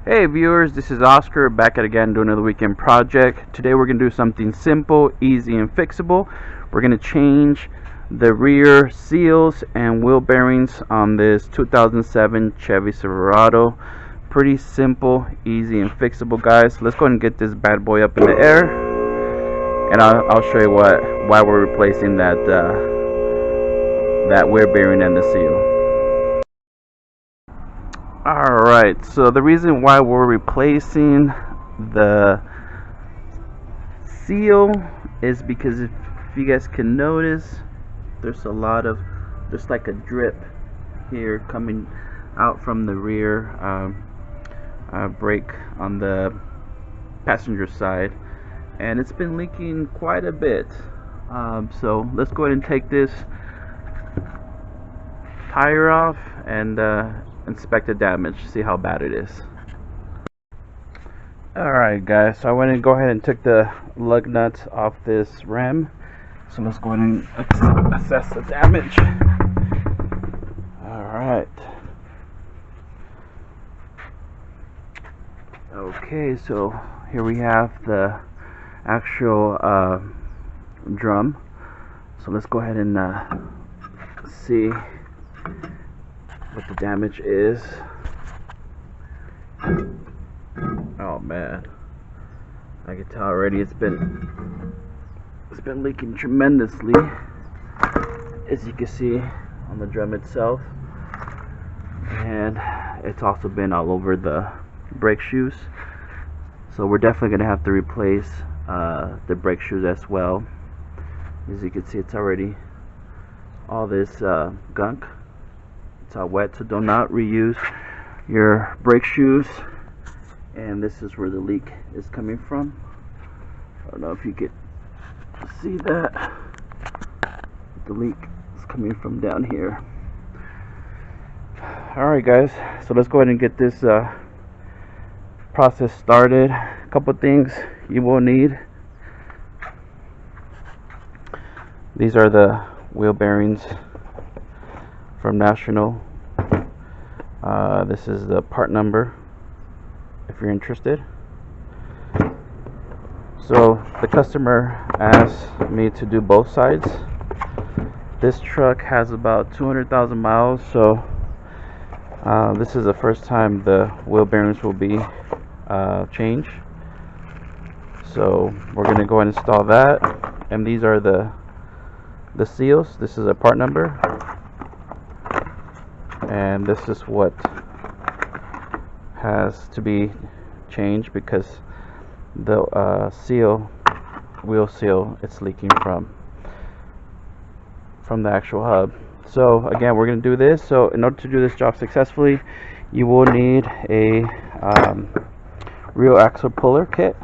Hey viewers, this is Oscar back at again doing another weekend project. Today we're going to do something simple, easy, and fixable. We're going to change the rear seals and wheel bearings on this 2007 Chevy Silverado. Pretty simple, easy, and fixable, guys. Let's go ahead and get this bad boy up in the air, and I'll show you why we're replacing that wheel bearing and the seal. Alright, so the reason why we're replacing the seal is because if you guys can notice, there's like a drip here coming out from the rear brake on the passenger side, and it's been leaking quite a bit. So let's go ahead and take this tire off and inspect the damage, see how bad it is. Alright guys, so I went and go ahead and took the lug nuts off this rim. So let's go ahead and assess the damage. Alright. Okay, so here we have the actual drum. So let's go ahead and see what the damage is. Oh man, I can tell already it's been leaking tremendously, as you can see on the drum itself, and it's also been all over the brake shoes. So we're definitely gonna have to replace the brake shoes as well. As you can see, it's already all this gunk. It's all wet, so do not reuse your brake shoes. And this is where the leak is coming from. I don't know if you could see that. The leak is coming from down here. Alright guys, so let's go ahead and get this process started. A couple things you will need. These are the wheel bearings from National. This is the part number if you're interested. So the customer asked me to do both sides. This truck has about 200,000 miles, so this is the first time the wheel bearings will be changed. So we're going to go and install that, and these are the seals. This is a part number, and this is what has to be changed because the wheel seal, it's leaking from the actual hub. So again, we're going to do this. So in order to do this job successfully, you will need a rear axle puller kit,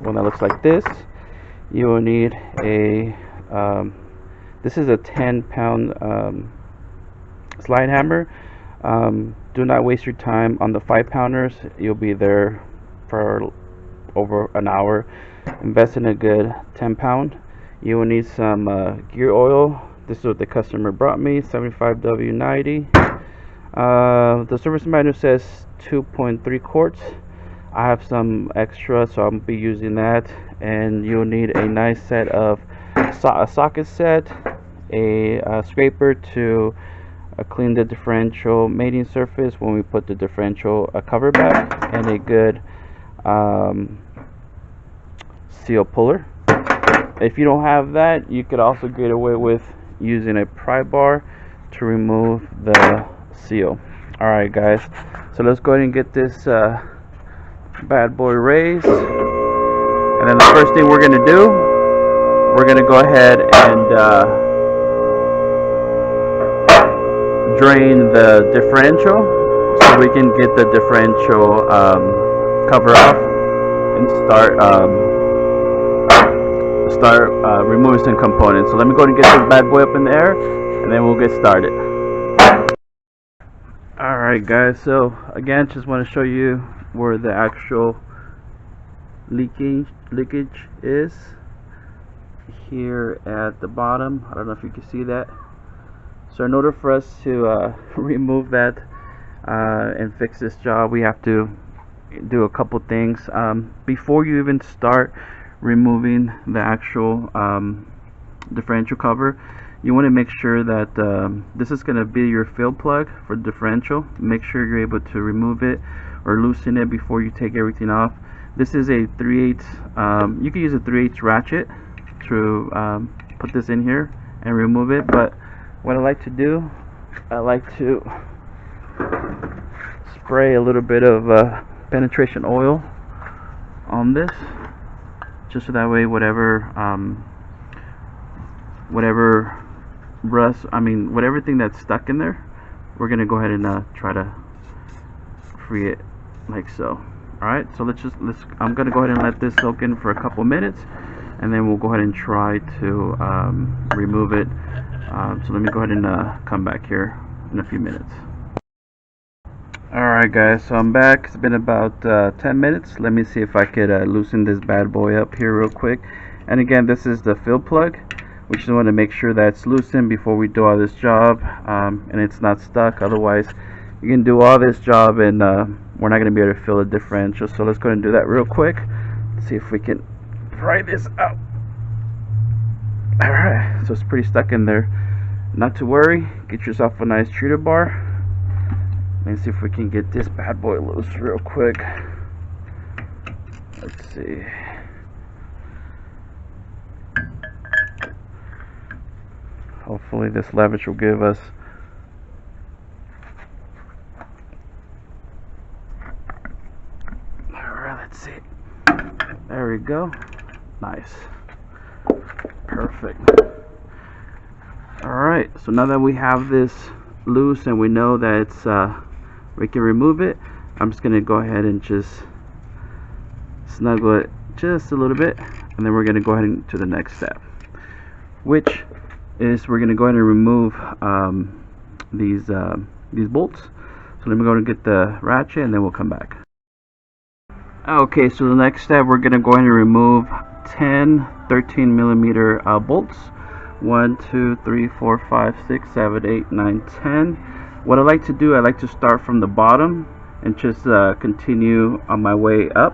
one that looks like this. You will need a this is a 10-pound slide hammer. Do not waste your time on the 5-pounders. You'll be there for over an hour. Invest in a good 10-pound. You will need some gear oil. This is what the customer brought me, 75W90. The service manual says 2.3 quarts. I have some extra, so I'll be using that. And you'll need a nice set of a socket set, a scraper to clean the differential mating surface when we put the differential cover back, and a good seal puller. If you don't have that, you could also get away with using a pry bar to remove the seal. Alright guys, so let's go ahead and get this bad boy raised, and then the first thing we're going to do, we're going to go ahead and drain the differential so we can get the differential cover off and start removing some components. So let me go ahead and get this bad boy up in the air, and then we'll get started. Alright guys, so again, just want to show you where the actual leakage is here at the bottom. I don't know if you can see that. So in order for us to remove that and fix this job, we have to do a couple things. Before you even start removing the actual differential cover, you want to make sure that this is going to be your fill plug for differential. Make sure you're able to remove it or loosen it before you take everything off. This is a 3/8. You can use a 3/8 ratchet to put this in here and remove it. But what I like to do, I like to spray a little bit of penetration oil on this, just so that way whatever rust, whatever thing that's stuck in there, we're gonna go ahead and try to free it like so. Alright, so I'm gonna go ahead and let this soak in for a couple minutes, and then we'll go ahead and try to remove it. So let me go ahead and come back here in a few minutes. Alright guys, so I'm back. It's been about 10 minutes. Let me see if I could loosen this bad boy up here real quick. And again, this is the fill plug. We just want to make sure that it's loosened before we do all this job, and it's not stuck. Otherwise, you can do all this job and we're not going to be able to fill the differential. So let's go ahead and do that real quick. Let's see if we can pry this out. Alright, so it's pretty stuck in there. Not to worry, get yourself a nice treater bar. Let's see if we can get this bad boy loose real quick. Let's see. Hopefully this leverage will give us alright, let's see. There we go. Nice. Perfect. Alright, so now that we have this loose and we know that it's we can remove it, I'm just gonna go ahead and just snuggle it just a little bit, and then we're gonna go ahead and to the next step, which is we're gonna go ahead and remove these bolts. So let me go and get the ratchet, and then we'll come back. Okay, so the next step, we're gonna go ahead and remove 10 13 millimeter bolts. 1 2 3 4 5 6 7 8 9 10. What I like to do, I like to start from the bottom and just continue on my way up,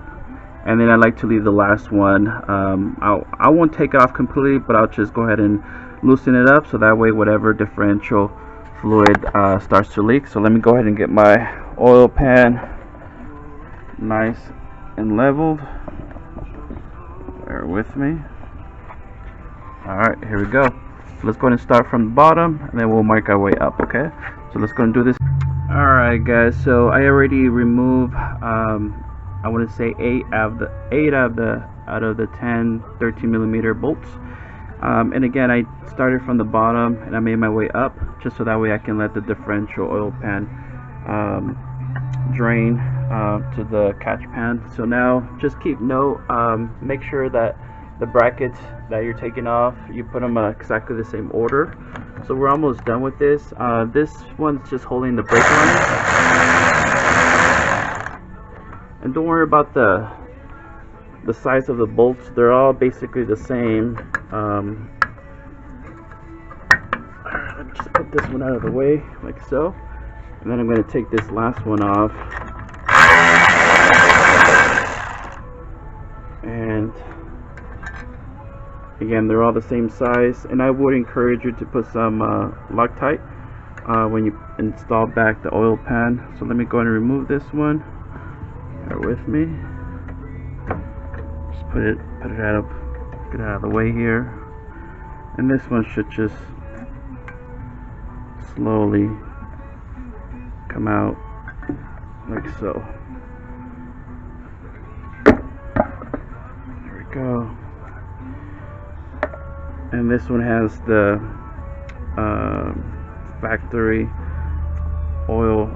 and then I like to leave the last one. I won't take it off completely, but I'll just go ahead and loosen it up, so that way whatever differential fluid starts to leak. So let me go ahead and get my oil pan nice and leveled. Bear with me. Alright, here we go. So let's go ahead and start from the bottom, and then we'll mark our way up, okay? So let's go and do this. Alright guys, so I already removed I want to say 8 out of the 10 13 millimeter bolts. And again, I started from the bottom and I made my way up, just so that way I can let the differential oil pan drain to the catch pan. So now just keep note, make sure that the brackets that you're taking off, you put them exactly the same order. So we're almost done with this. This one's just holding the brake line, and don't worry about the size of the bolts. They're all basically the same. Let me just put this one out of the way like so, and then I'm going to take this last one off, and again, they're all the same size. And I would encourage you to put some Loctite when you install back the oil pan. So let me go ahead and remove this one. Bear with me. Just put it out, get it out of the way here. And this one should just slowly come out like so. There we go. And this one has the factory oil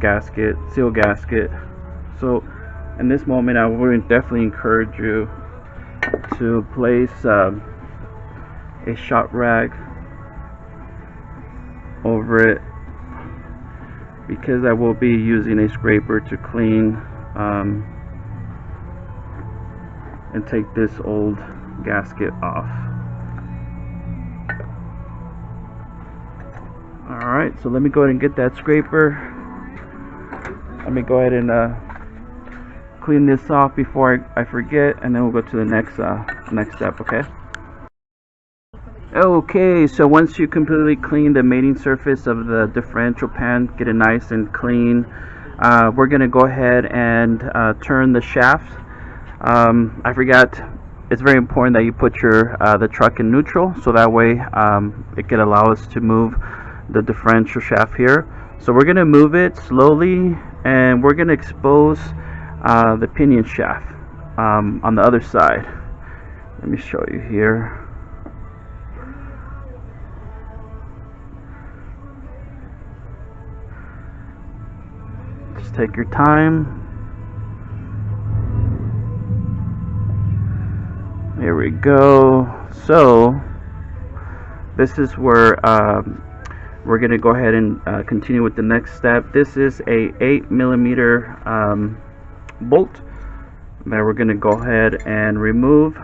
gasket, seal gasket. So in this moment, I would definitely encourage you to place a shop rag over it, because I will be using a scraper to clean and take this old gasket off. Alright, so let me go ahead and get that scraper. Let me go ahead and clean this off before I forget, and then we'll go to the next step. Okay. Okay, so once you completely clean the mating surface of the differential pan, get it nice and clean, we're gonna go ahead and turn the shaft. I forgot, it's very important that you put your the truck in neutral, so that way it can allow us to move the differential shaft here. So we're gonna move it slowly, and we're gonna expose the pinion shaft on the other side. Let me show you here. Just take your time. Here we go. So this is where we're going to go ahead and continue with the next step. This is a 8mm bolt that we're going to go ahead and remove.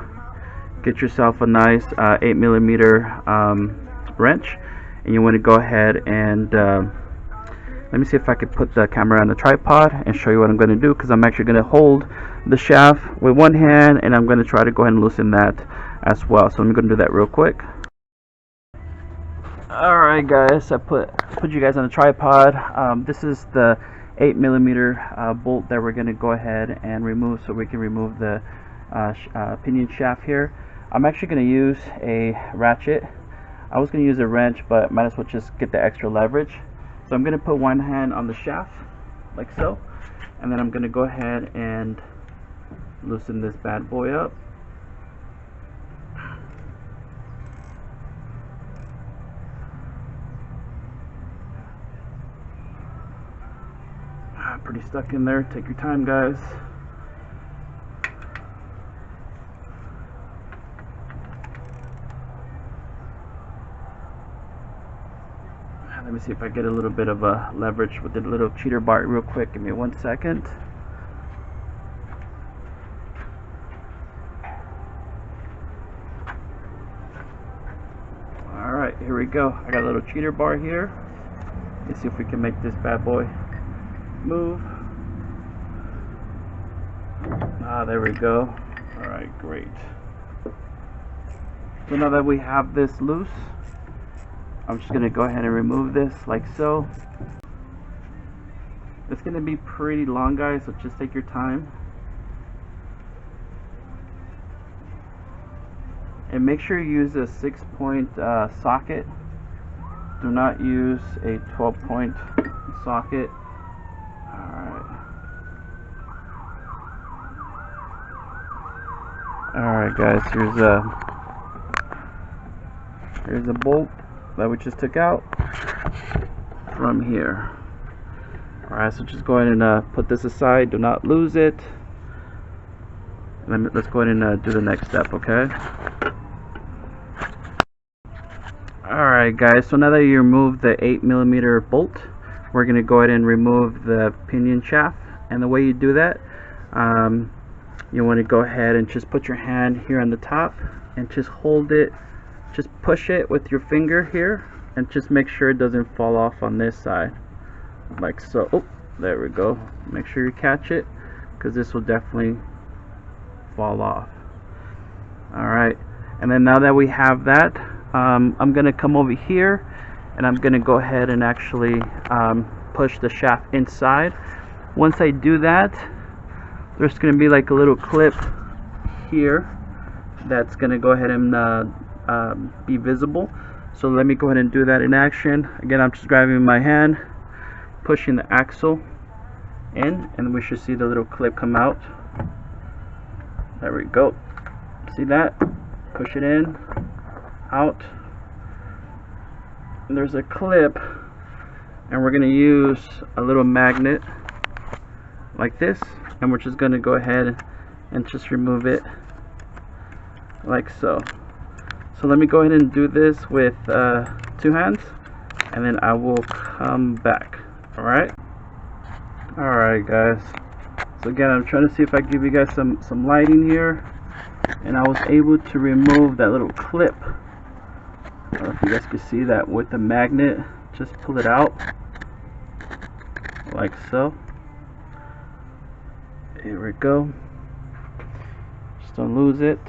Get yourself a nice 8mm wrench, and you want to go ahead and let me see if I can put the camera on the tripod and show you what I'm going to do, because I'm actually going to hold the shaft with one hand, and I'm going to try to go ahead and loosen that as well. So I'm going to do that real quick. Alright guys, I put you guys on the tripod. This is the 8mm bolt that we're going to go ahead and remove, so we can remove the pinion shaft here. I'm actually going to use a ratchet. I was going to use a wrench, but might as well just get the extra leverage. So I'm going to put one hand on the shaft, like so, and then I'm going to go ahead and loosen this bad boy up. Pretty stuck in there. Take your time, guys. Let me see if I get a little bit of a leverage with the little cheater bar real quick. Give me 1 second. Alright, here we go. I got a little cheater bar here. Let's see if we can make this bad boy move. There we go. Alright, great. So now that we have this loose, I'm just going to go ahead and remove this like so. It's going to be pretty long, guys, so just take your time. And make sure you use a 6-point socket. Do not use a 12-point socket. Alright guys, here's a bolt that we just took out from here. Alright, so just go ahead and put this aside. Do not lose it. Let's go ahead and do the next step, okay? Alright guys, so now that you remove the 8mm bolt, we're going to go ahead and remove the pinion shaft. And the way you do that, you want to go ahead and just put your hand here on the top and just hold it, just push it with your finger here, and just make sure it doesn't fall off on this side, like so. Oh, there we go. Make sure you catch it, because this will definitely fall off. Alright, and then now that we have that, I'm going to come over here and I'm going to go ahead and actually push the shaft inside. Once I do that, there's going to be like a little clip here that's going to go ahead and be visible. So let me go ahead and do that in action. Again, I'm just grabbing my hand, pushing the axle in, and we should see the little clip come out. There we go. See that? Push it in, out, and there's a clip, and we're going to use a little magnet like this, and we're just going to go ahead and just remove it like so. So let me go ahead and do this with 2 hands, and then I will come back. Alright guys, so again, I'm trying to see if I give you guys some lighting here, and I was able to remove that little clip. I don't know if you guys can see that with the magnet. Just pull it out like so. Here we go. Just don't lose it.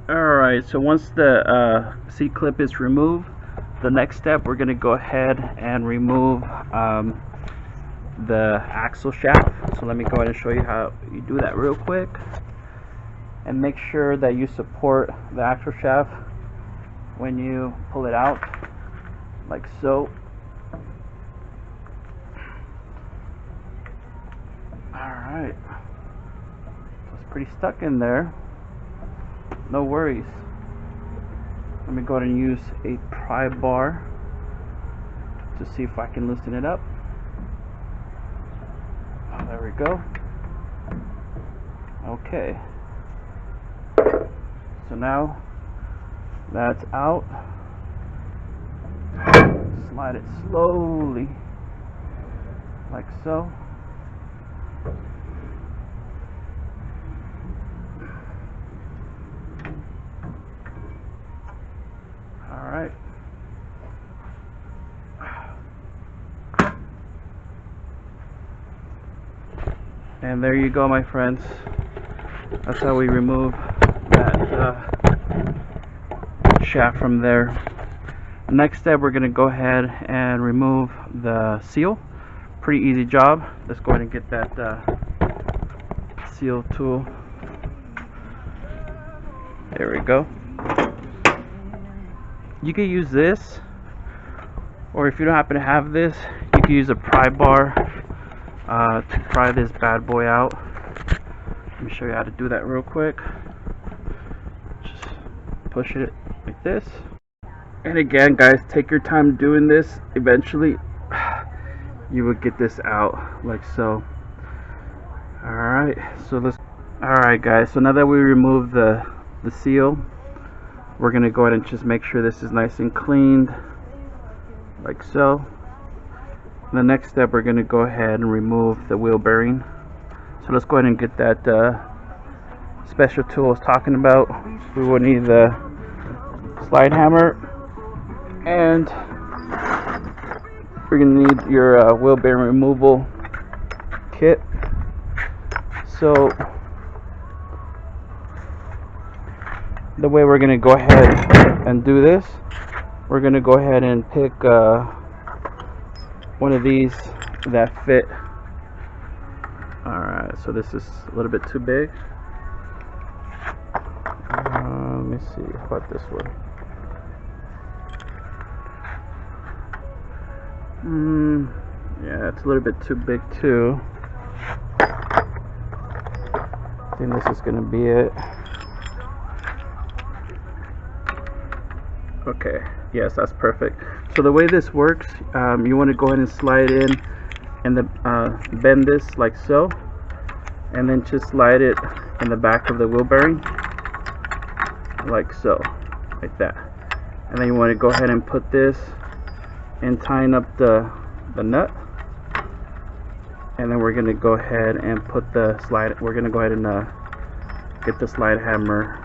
Alright, so once the seat clip is removed, the next step we're going to go ahead and remove the axle shaft. So let me go ahead and show you how you do that real quick. And make sure that you support the axle shaft when you pull it out, like so. Alright, so it's pretty stuck in there. No worries. Let me go ahead and use a pry bar to see if I can loosen it up. Oh, there we go. Okay. So now that's out. Slide it slowly, like so. Alright. And there you go, my friends. That's how we remove that shaft from there. Next step, we're going to go ahead and remove the seal. Pretty easy job. Let's go ahead and get that seal tool. There we go. You can use this, or if you don't happen to have this, you can use a pry bar to pry this bad boy out. Let me show you how to do that real quick. Just push it like this. And again, guys, take your time doing this. Eventually, you will get this out like so. Alright, so let's. Alright, guys, so now that we remove the seal, we're going to go ahead and just make sure this is nice and cleaned, like so. The next step, we're going to go ahead and remove the wheel bearing. So let's go ahead and get that special tool I was talking about. We will need the slide hammer, and we're going to need your wheel bearing removal kit. So the way we're going to go ahead and do this, we're going to go ahead and pick one of these that fit. Alright, so this is a little bit too big. Let me see, how about this one? Yeah, it's a little bit too big too. I think this is going to be it. Okay, yes, that's perfect. So the way this works, you want to go ahead and slide in and bend this like so, and then just slide it in the back of the wheel bearing like so, like that. And then you want to go ahead and put this and tying up the nut, and then we're going to go ahead and put the slide. We're going to go ahead and get the slide hammer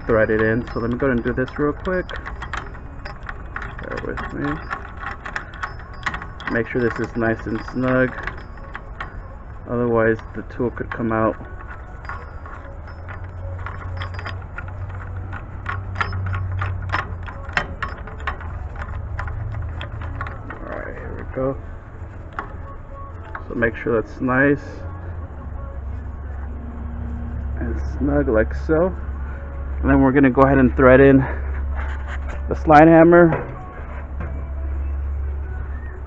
threaded in. So let me go ahead and do this real quick. Bear with me. Make sure this is nice and snug, otherwise the tool could come out. Alright, here we go. So make sure that's nice and snug like so. And then we're going to go ahead and thread in the slide hammer.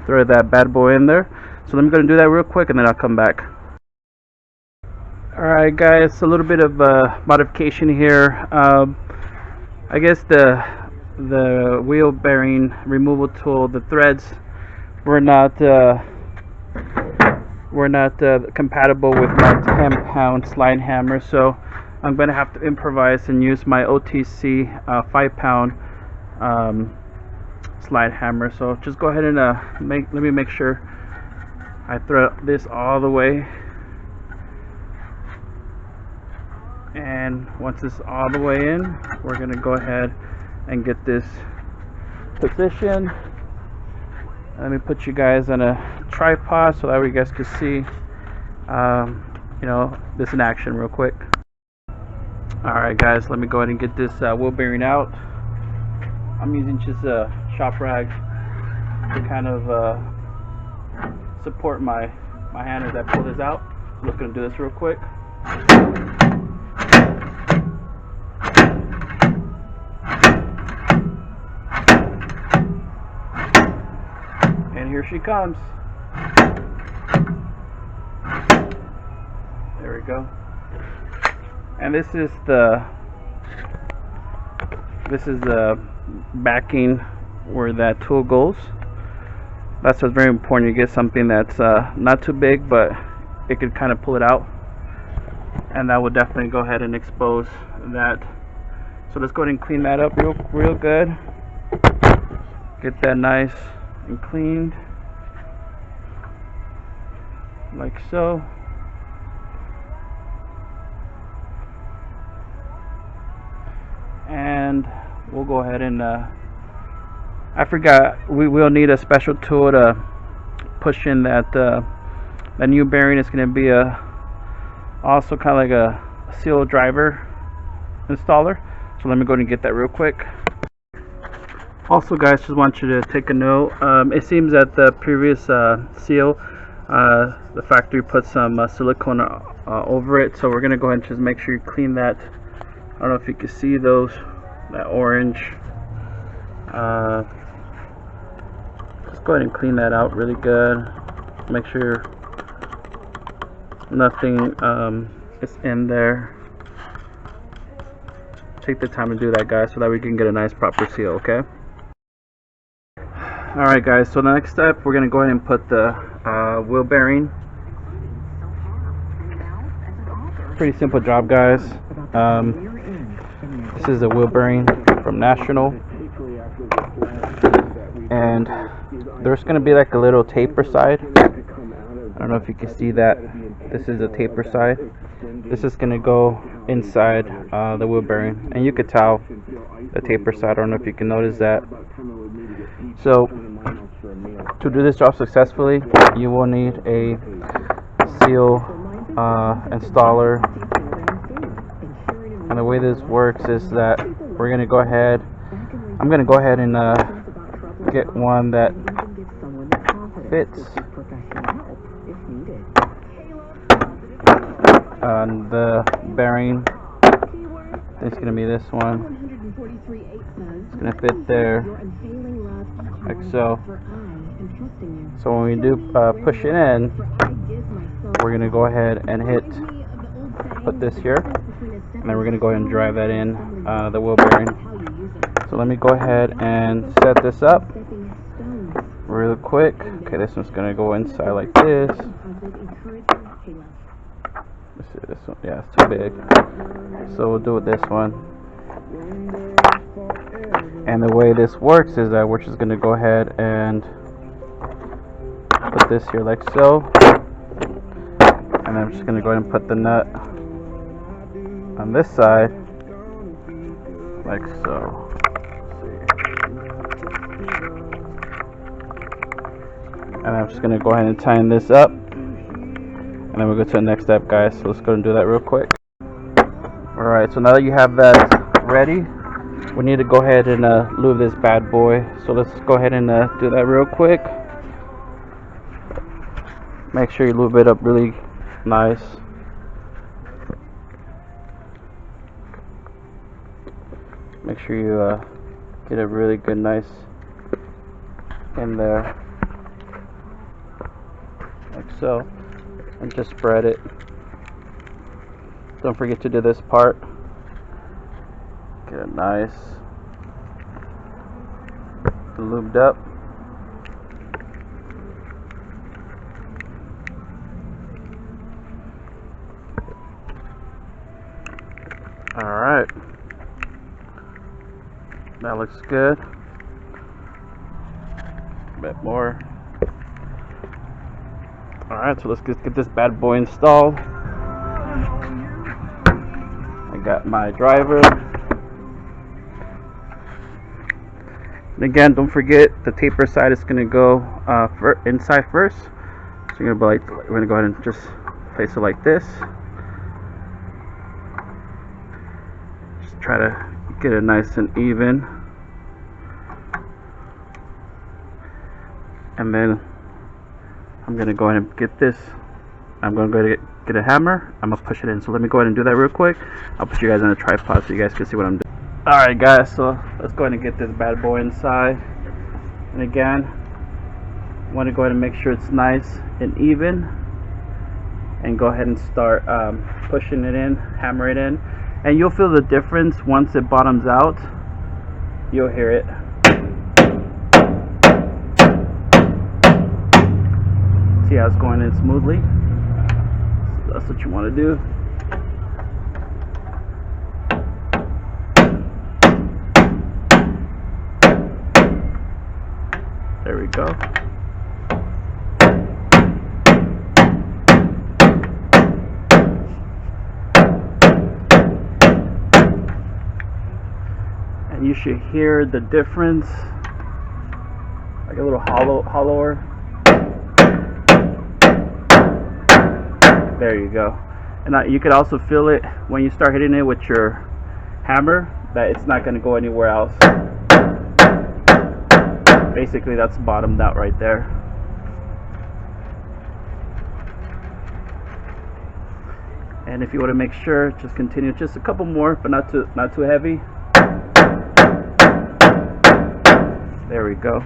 Throw that bad boy in there. So I'm going to do that real quick and then I'll come back. Alright guys, a little bit of modification here. I guess the wheel bearing removal tool, the threads were not compatible with my 10-pound slide hammer, so I'm going to have to improvise and use my OTC 5-pound slide hammer. So just go ahead and let me make sure I thread this all the way, and once it's all the way in, we're going to go ahead and get this positioned. Let me put you guys on a tripod so that way you guys can see you know, this in action real quick. Alright guys, let me go ahead and get this wheel bearing out. I'm using just a shop rag to kind of support my hand as I pull this out. I'm just going to do this real quick. And here she comes. There we go. And this is the backing where that tool goes. That's what's very important. You get something that's not too big, but it could kind of pull it out, and that will definitely go ahead and expose that. So let's go ahead and clean that up real good. Get that nice and cleaned like so. And we'll go ahead and I forgot, we will need a special tool to push in that that new bearing. Is going to be also kind of like a seal driver installer. So let me go ahead and get that real quick. Also guys, just want you to take a note. It seems that the previous seal, the factory put some silicone over it, so we're going to go ahead and just make sure you clean that. I don't know if you can see those, that orange. Just go ahead and clean that out really good. Make sure nothing is in there. Take the time to do that, guys, so that we can get a nice proper seal, okay? Alright guys, so the next step, we're going to go ahead and put the wheel bearing. Pretty simple job, guys. This is a wheel bearing from National, and there's going to be like a little taper side. I don't know if you can see that. This is a taper side. This is going to go inside the wheel bearing, and you could tell the taper side. I don't know if you can notice that. So to do this job successfully, you will need a seal installer. And the way this works is that we're going to go ahead, I'm going to go ahead and get one that fits on the bearing. It's going to be this one. It's going to fit there like so. So when we do push it in, we're going to go ahead and put this here, and then we're going to go ahead and drive that in the wheel bearing. So let me go ahead and set this up real quick. Okay, this one's going to go inside like this. Let's see, this one, yeah, it's too big. So we'll do it this one. And the way this works is that we're just going to go ahead and put this here like so. And I'm just going to go ahead and put the nut on this side like so. And I'm just going to go ahead and tighten this up, and then we'll go to the next step, guys. So let's go and do that real quick. Alright, so now that you have that ready, we need to go ahead and lube this bad boy. So let's go ahead and do that real quick. Make sure you lube it up really nice. Make sure you get a really good nice in there like so, and just spread it. Don't forget to do this part. Get it nice lubed up. Alright, that looks good. A bit more. Alright, so let's just get this bad boy installed. I got my driver. And again, don't forget the taper side is going to go inside first. So we're going to go ahead and just place it like this. Just try to get it nice and even. And then I'm going to go ahead and get this. I'm going to go ahead and get a hammer. I'm going to push it in. So let me go ahead and do that real quick. I'll put you guys on a tripod so you guys can see what I'm doing. Alright guys, so let's go ahead and get this bad boy inside. And again, I want to go ahead and make sure it's nice and even. And go ahead and start pushing it in, hammer it in. And you'll feel the difference once it bottoms out. You'll hear it. See how it's going in smoothly? So that's what you want to do. There we go. And you should hear the difference, like a little hollower. There you go. And you could also feel it when you start hitting it with your hammer, that it's not going to go anywhere else. Basically, that's bottomed out right there. And if you want to make sure, just continue just a couple more, but not too heavy. There we go.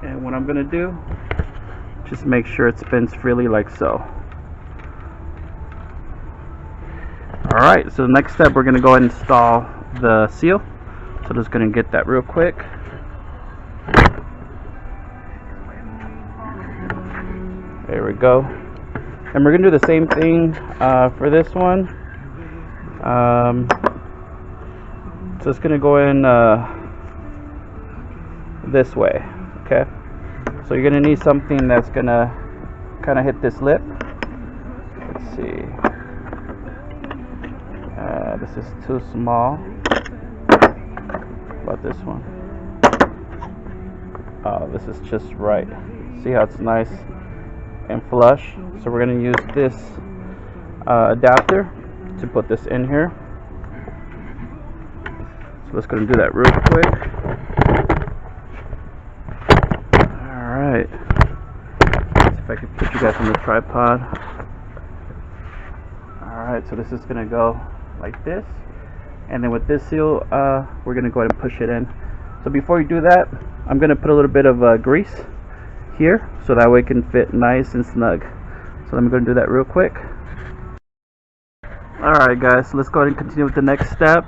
And what I'm going to do, just make sure it spins freely like so. Alright, so the next step, we're going to go ahead and install the seal. So just going to get that real quick. There we go. And we're going to do the same thing for this one. So it's going to go in this way. Okay. So you're going to need something that's going to kind of hit this lip. Let's see. This is too small. How about this one? Oh, this is just right. See how it's nice and flush? So we're going to use this adapter to put this in here. So let's go and do that real quick. Alright. Let's see if I can put you guys on the tripod. Alright, so this is going to go like this. And then with this seal, we're going to go ahead and push it in. So before you do that, I'm going to put a little bit of grease here, so that way it can fit nice and snug. So let me go and do that real quick. Alright guys, so let's go ahead and continue with the next step.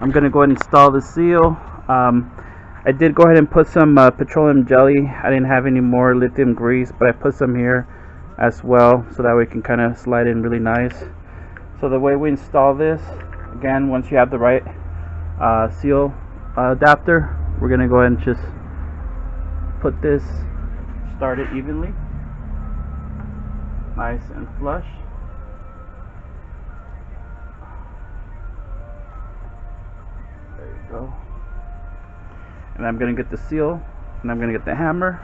I'm going to go ahead and install the seal. I did go ahead and put some petroleum jelly. I didn't have any more lithium grease, but I put some here as well, so that way it can kind of slide in really nice. So the way we install this, again, once you have the right seal adapter, we're going to go ahead and just put this, start it evenly, nice and flush. There you go. And I'm going to get the seal, and I'm going to get the hammer.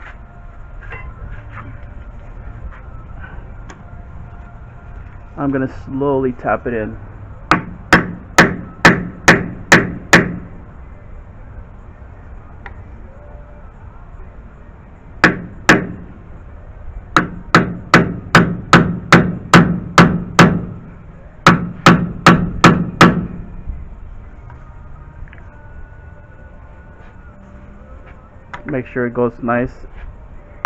I'm going to slowly tap it in. Make sure it goes nice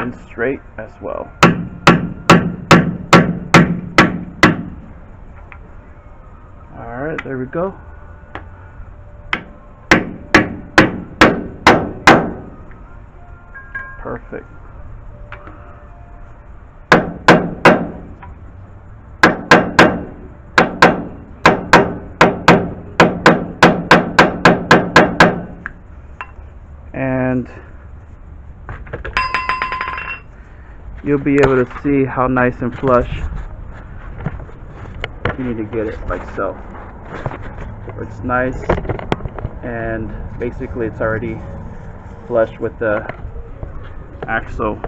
and straight as well. Alright, there we go. Perfect. And you'll be able to see how nice and flush you need to get it, like so. Where it's nice and basically it's already flush with the axle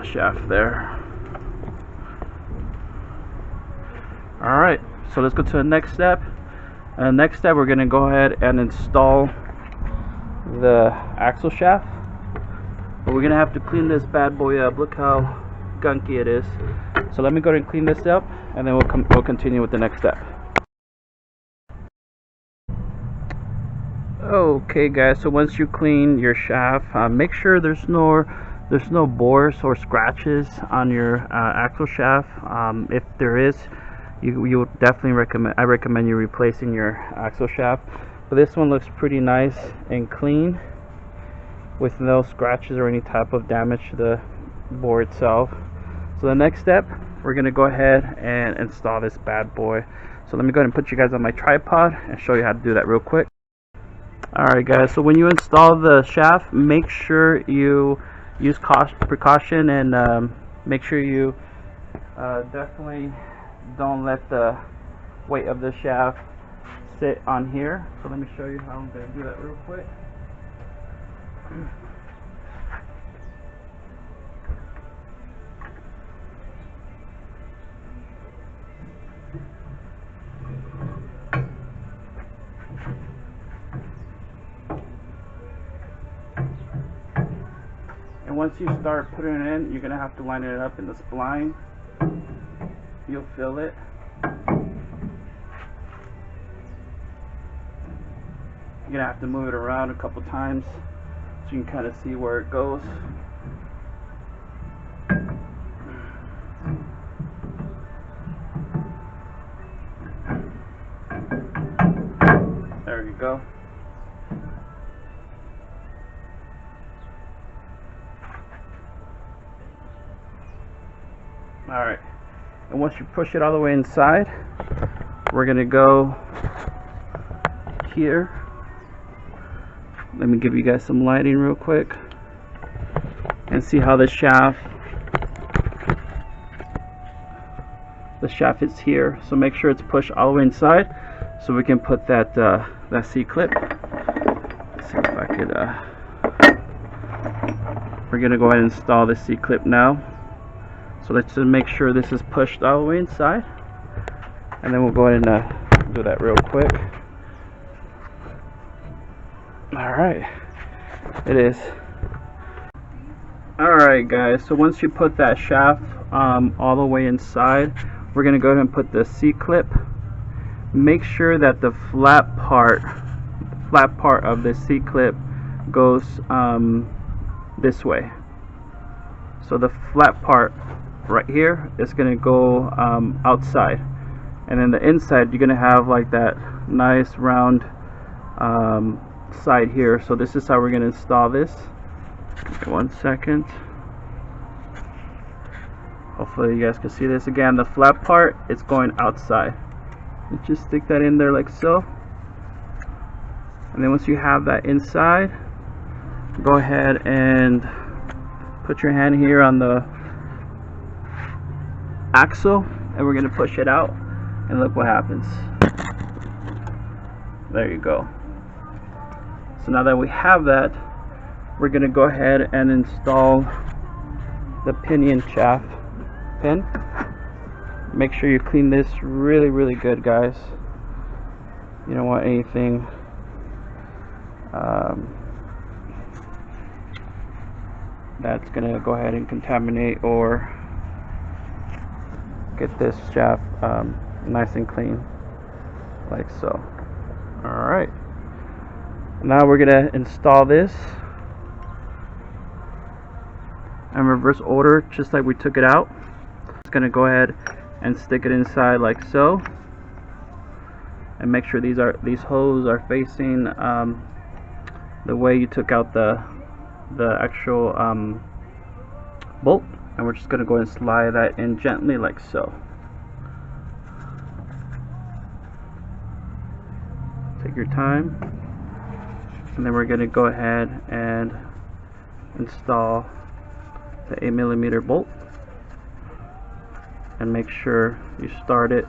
shaft there. Alright, so let's go to the next step. Next step, we're going to go ahead and install the axle shaft. But we're going to have to clean this bad boy up. Look how gunky it is. So let me go ahead and clean this up, and then we'll continue with the next step. Okay guys, so once you clean your shaft, make sure there's no bores or scratches on your axle shaft. If there is, you would definitely recommend you replacing your axle shaft. But this one looks pretty nice and clean with no scratches or any type of damage to the bore itself. So the next step, we're going to go ahead and install this bad boy. So let me go ahead and put you guys on my tripod and show you how to do that real quick. Alright guys, so when you install the shaft, make sure you use precaution and make sure you definitely don't let the weight of the shaft sit on here. So let me show you how I'm going to do that real quick. And once you start putting it in, you're going to have to line it up in the spline. You'll feel it. You're going to have to move it around a couple times so you can kind of see where it goes. There you go. Alright, and once you push it all the way inside, we're going to go here. Let me give you guys some lighting real quick and see how the shaft is here. So make sure it's pushed all the way inside so we can put that C-clip. Let's see if I could we're going to go ahead and install the C-clip now. So let's just make sure this is pushed all the way inside, and then we'll go ahead and do that real quick. Alright, it is. Alright guys, so once you put that shaft all the way inside, we're going to go ahead and put the C-clip. Make sure that the flat part of the C-clip goes this way. So the flat part right here is going to go outside, and then the inside you're going to have like that nice round side here. So this is how we're going to install this. Okay, 1 second. Hopefully you guys can see this. Again, the flat part is going outside. You just stick that in there like so, and then once you have that inside, go ahead and put your hand here on the axle, and we're going to push it out, and look what happens. There you go. So now that we have that, we're going to go ahead and install the pinion chaff pin. Make sure you clean this really good, guys. You don't want anything that's going to go ahead and contaminate or get this shaft nice and clean like so. Alright, now we're gonna install this in reverse order, just like we took it out. Just gonna go ahead and stick it inside like so, and make sure these holes are facing the way you took out the actual bolt. And we're just going to go ahead and slide that in gently like so. Take your time. And then we're going to go ahead and install the 8mm bolt. And make sure you start it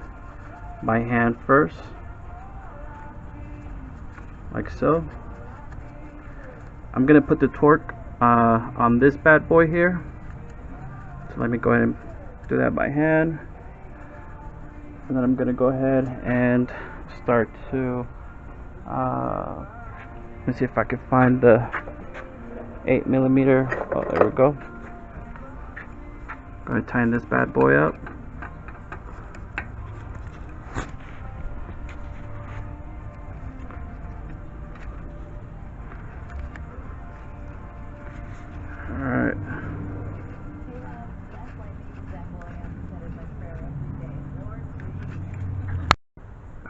by hand first. Like so. I'm going to put the torque on this bad boy here. So let me go ahead and do that by hand, and then I'm gonna go ahead and start to let me see if I can find the 8mm. Oh, there we go. Going to tighten this bad boy up. Alright.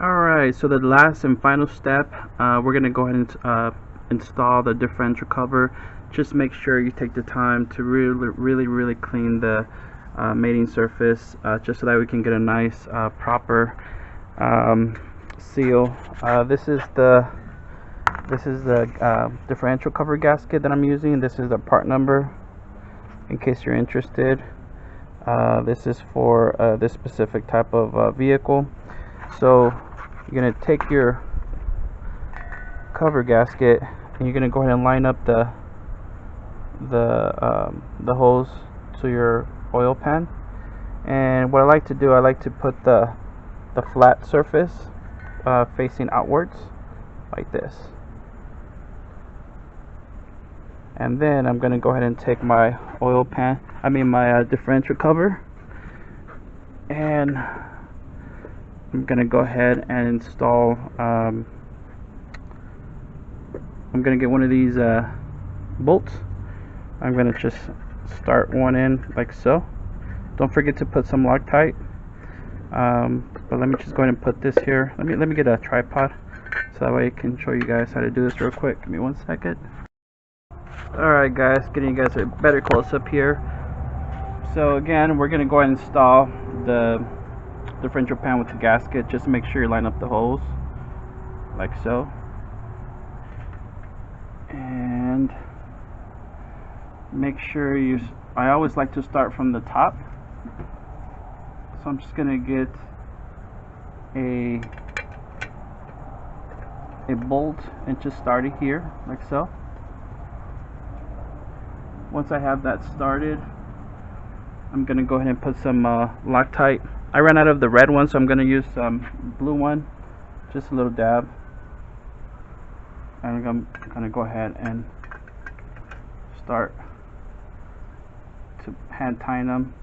Alright, so the last and final step, we're going to go ahead and install the differential cover. Just make sure you take the time to really clean the mating surface, just so that we can get a nice proper seal. This is the differential cover gasket that I'm using. This is the part number in case you're interested. This is for this specific type of vehicle. So you're going to take your cover gasket and you're going to go ahead and line up the hose to your oil pan. And what I like to do, I like to put the flat surface facing outwards like this. And then I'm going to go ahead and take my oil pan, my differential cover, and I'm going to go ahead and install, I'm going to get one of these bolts. I'm going to just start one in like so. Don't forget to put some Loctite. But let me just go ahead and put this here. Let me get a tripod so that way I can show you guys how to do this real quick. Give me 1 second. Alright guys, getting you guys a better close up here. So again, we're going to go ahead and install the differential pan with the gasket. Just make sure you line up the holes like so. And make sure I always like to start from the top. So I'm just going to get a bolt and just start it here like so. Once I have that started, I'm going to go ahead and put some Loctite. I ran out of the red one, so I'm going to use some blue one, just a little dab. And I'm going to go ahead and start to hand tying them.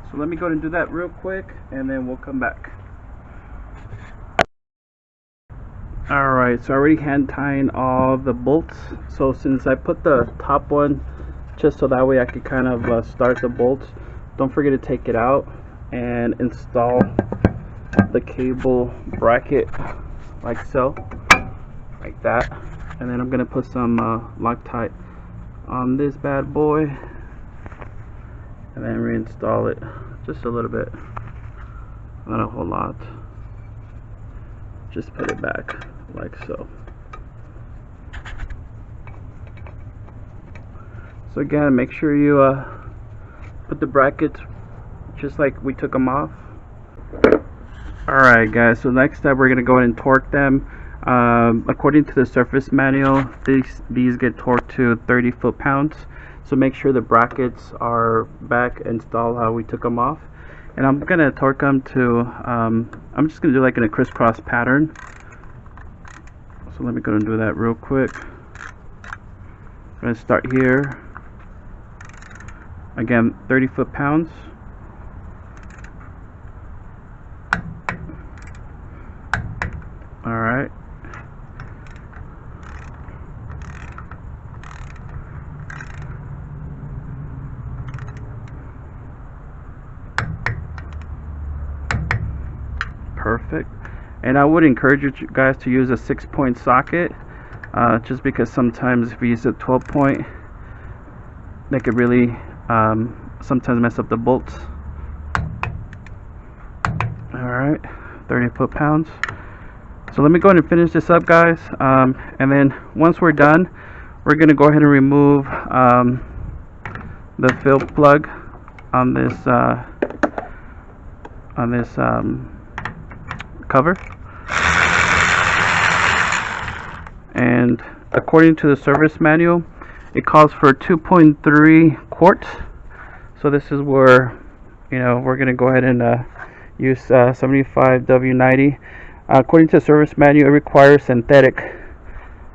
So let me go ahead and do that real quick, and then we'll come back. Alright, so I already hand tying all the bolts. So since I put the top one just so that way I could kind of start the bolts, don't forget to take it out and install the cable bracket like so, like that. And then I'm going to put some Loctite on this bad boy and then reinstall it just a little bit, not a whole lot. Just put it back like so. So again, make sure you put the brackets just like we took them off. Alright guys, so next step we're going to go ahead and torque them. According to the surface manual, these get torqued to 30 foot-pounds. So make sure the brackets are back installed how we took them off. And I'm going to torque them to, I'm just going to do like in a crisscross pattern. So let me go and do that real quick. I'm going to start here. Again, 30 foot-pounds. Alright. Perfect. And I would encourage you guys to use a 6-point socket, just because sometimes if you use a 12-point, they could really sometimes mess up the bolts. Alright, 30 foot-pounds. So let me go ahead and finish this up, guys, and then once we're done, we're going to go ahead and remove the fill plug on this cover. And according to the service manual, it calls for 2.3 quarts. So this is where, you know, we're going to go ahead and use 75 W90. According to the service manual, it requires synthetic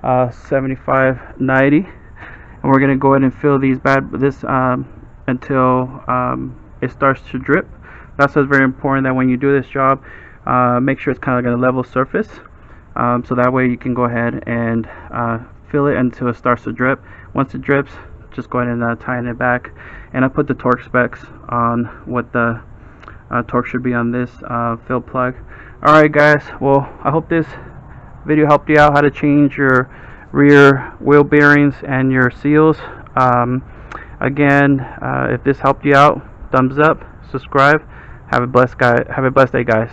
7590, and we're going to go ahead and fill these until it starts to drip. That's what's very important, that when you do this job, make sure it's kind of like a level surface, so that way you can go ahead and fill it until it starts to drip. Once it drips, just go ahead and tighten it back. And I put the torque specs on what the torque should be on this fill plug. Alright guys, well, I hope this video helped you out how to change your rear wheel bearings and your seals. Again, if this helped you out, thumbs up, subscribe. Have a blessed day, guys.